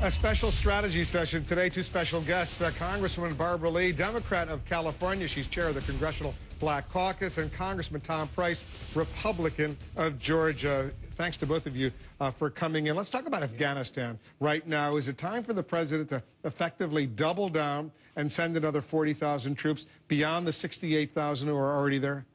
A special strategy session today. Two special guests, Congresswoman Barbara Lee, Democrat of California. She's chair of the Congressional Black Caucus, and Congressman Tom Price, Republican of Georgia. Thanks to both of you for coming in. Let's talk about Afghanistan right now. Is it time for the president to effectively double down and send another 40,000 troops beyond the 68,000 who are already there?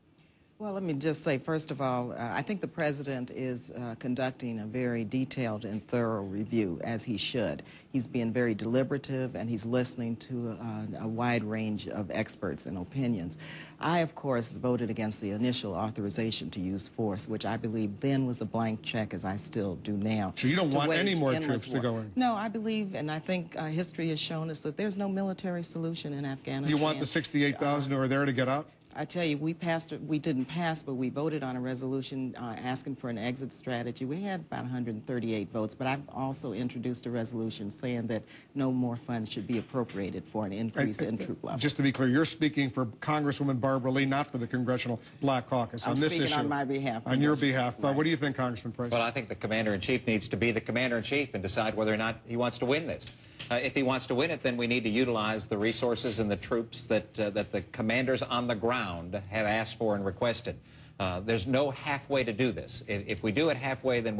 Well, let me just say, first of all, I think the president is conducting a very detailed and thorough review, as he should. He's being very deliberative, and he's listening to a wide range of experts and opinions. I, of course, voted against the initial authorization to use force, which I believe then was a blank check, as I still do now. So you don't want any more troops to go in? No, I believe, and I think history has shown us that there's no military solution in Afghanistan. You want the 68,000 who are there to get out? I tell you, we didn't pass, but we voted on a resolution asking for an exit strategy. We had about 138 votes, but I've also introduced a resolution saying that no more funds should be appropriated for an increase in troop level. Just to be clear, you're speaking for Congresswoman Barbara Lee, not for the Congressional Black Caucus on this issue. I'm speaking on my behalf. On your behalf. Right. What do you think, Congressman Price? Well, I think the Commander-in-Chief needs to be the Commander-in-Chief and decide whether or not he wants to win this. If he wants to win it, then we need to utilize the resources and the troops that the commanders on the ground have asked for and requested. There's no halfway to do this. If we do it halfway, then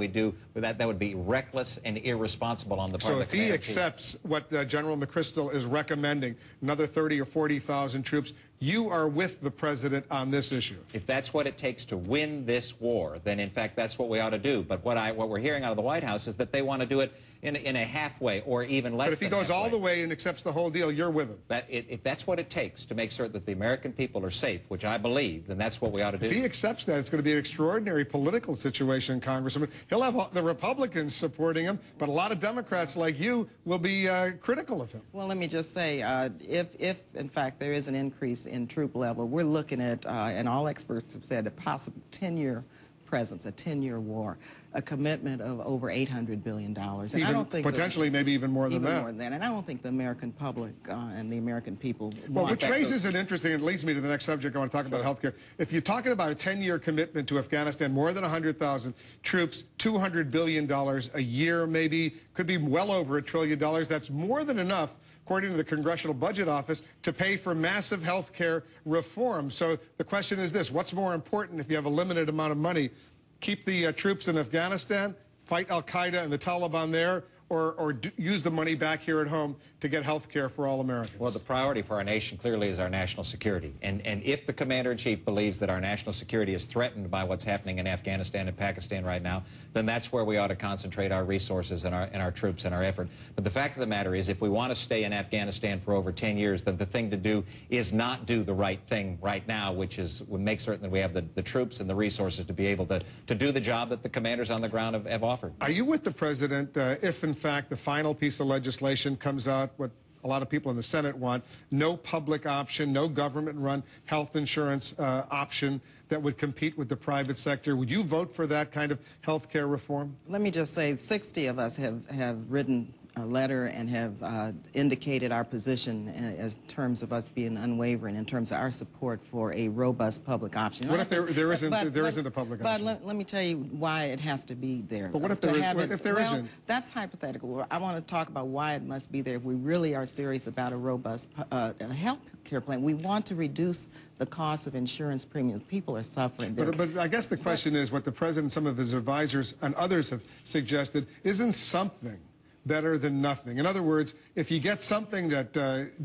that would be reckless and irresponsible on the part of the Commander-in-Chief. So if he accepts what General McChrystal is recommending, another 30 or 40,000 troops, you are with the president on this issue. If that's what it takes to win this war, then in fact that's what we ought to do. But what we're hearing out of the White House is that they want to do it in a halfway or even less. But if he goes all the way and accepts the whole deal, you're with him. If that's what it takes to make sure that the American people are safe, which I believe, then that's what we ought to do. If he accepts that, it's going to be an extraordinary political situation, Congressman. He'll have the Republicans supporting him, but a lot of Democrats like you will be critical of him. Well, let me just say, if in fact there is an increase in troop level, we're looking at, and all experts have said, a possible 10-year presence, a 10-year war, a commitment of over $800 billion. And I don't think potentially maybe even more than that. And I don't think the American public and the American people want that. Which raises an interesting, and leads me to the next subject I want to talk about, health care. If you're talking about a 10-year commitment to Afghanistan, more than 100,000 troops, $200 billion a year maybe, could be well over $1 trillion, that's more than enough, according to the Congressional Budget Office, to pay for massive health care reform. So the question is this: what's more important if you have a limited amount of money? Keep the troops in Afghanistan, fight al-Qaeda and the Taliban there, or use the money back here at home to get health care for all Americans? Well, the priority for our nation clearly is our national security. And if the Commander-in-Chief believes that our national security is threatened by what's happening in Afghanistan and Pakistan right now, then that's where we ought to concentrate our resources and our troops and our effort. But the fact of the matter is, if we want to stay in Afghanistan for over 10 years, then the thing to do is not do the right thing right now, which is make certain that we have the troops and the resources to be able to do the job that the commanders on the ground have offered. Are you with the president if, in fact, the final piece of legislation comes out, what a lot of people in the Senate want, no public option, no government-run health insurance option that would compete with the private sector? Would you vote for that kind of health care reform? Let me just say, 60 of us have written a letter and have indicated our position as terms of us being unwavering in terms of our support for a robust public option. What if there isn't a public option? But let me tell you why it has to be there. But what if there isn't? That's hypothetical. I want to talk about why it must be there if we really are serious about a robust health care plan. We want to reduce the cost of insurance premiums. People are suffering. But I guess the question is what the president, some of his advisors, and others have suggested, isn't something better than nothing? In other words, if you get something that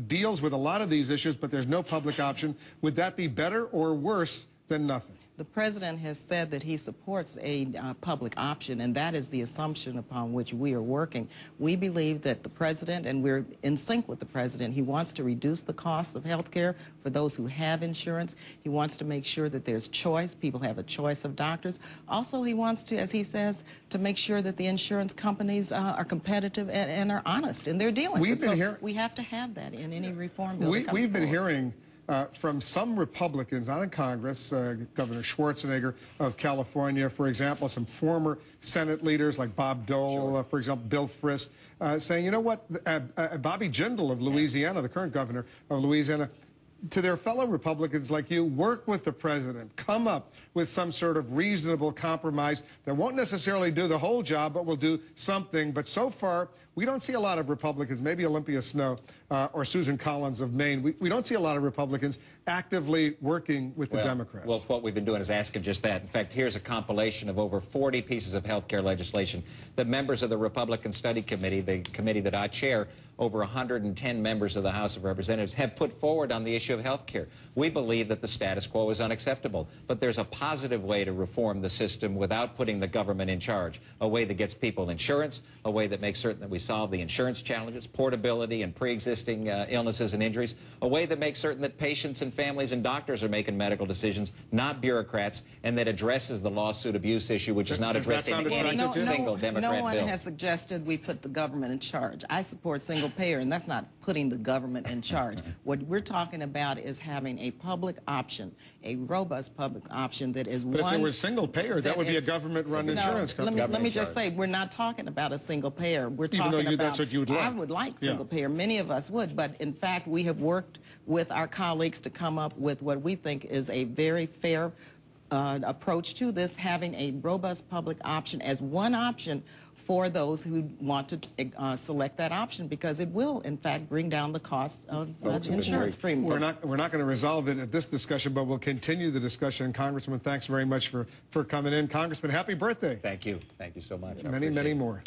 deals with a lot of these issues, but there's no public option, would that be better or worse than nothing? The president has said that he supports a public option, and that is the assumption upon which we are working. We believe that the president, and we're in sync with the president, he wants to reduce the cost of health care for those who have insurance. He wants to make sure that there's choice. People have a choice of doctors. Also, he wants to, as he says, to make sure that the insurance companies are competitive and are honest in their dealings. We have to have that in any reform bill that comes We've been forward. hearing from some Republicans, not in Congress, Governor Schwarzenegger of California, for example, some former Senate leaders like Bob Dole, for example, Bill Frist, saying, you know what, Bobby Jindal of Louisiana, the current governor of Louisiana, to their fellow Republicans like you, work with the president, come up with some sort of reasonable compromise that won't necessarily do the whole job, but will do something. But so far, we don't see a lot of Republicans, maybe Olympia Snowe or Susan Collins of Maine. We don't see a lot of Republicans actively working with the Democrats. Well, what we've been doing is asking just that. In fact, here's a compilation of over 40 pieces of health care legislation that members of the Republican Study Committee, the committee that I chair, over 110 members of the House of Representatives have put forward on the issue of health care. We believe that the status quo is unacceptable, but there's a positive way to reform the system without putting the government in charge, a way that gets people insurance, a way that makes certain that we solve the insurance challenges, portability and pre-existing illnesses and injuries, a way that makes certain that patients and families and doctors are making medical decisions, not bureaucrats, and that addresses the lawsuit abuse issue, which is not addressed in any single Democrat no one bill. has suggested we put the government in charge. I support single payer, and that's not putting the government in charge. What we're talking about is having a public option, a robust public option that is but if there was single payer, that would be a government-run insurance company. Let me just say, we're not talking about a single payer. We're talking about, that's what you would like. I would like single payer. Many of us would, but in fact, we have worked with our colleagues to come up with what we think is a very fair approach to this, having a robust public option as one option for those who want to select that option, because it will, in fact, bring down the cost of insurance premiums. We're not going to resolve it at this discussion, but we'll continue the discussion. Congressman, thanks very much for coming in. Congressman, happy birthday. Thank you. Thank you so much. Many, many more.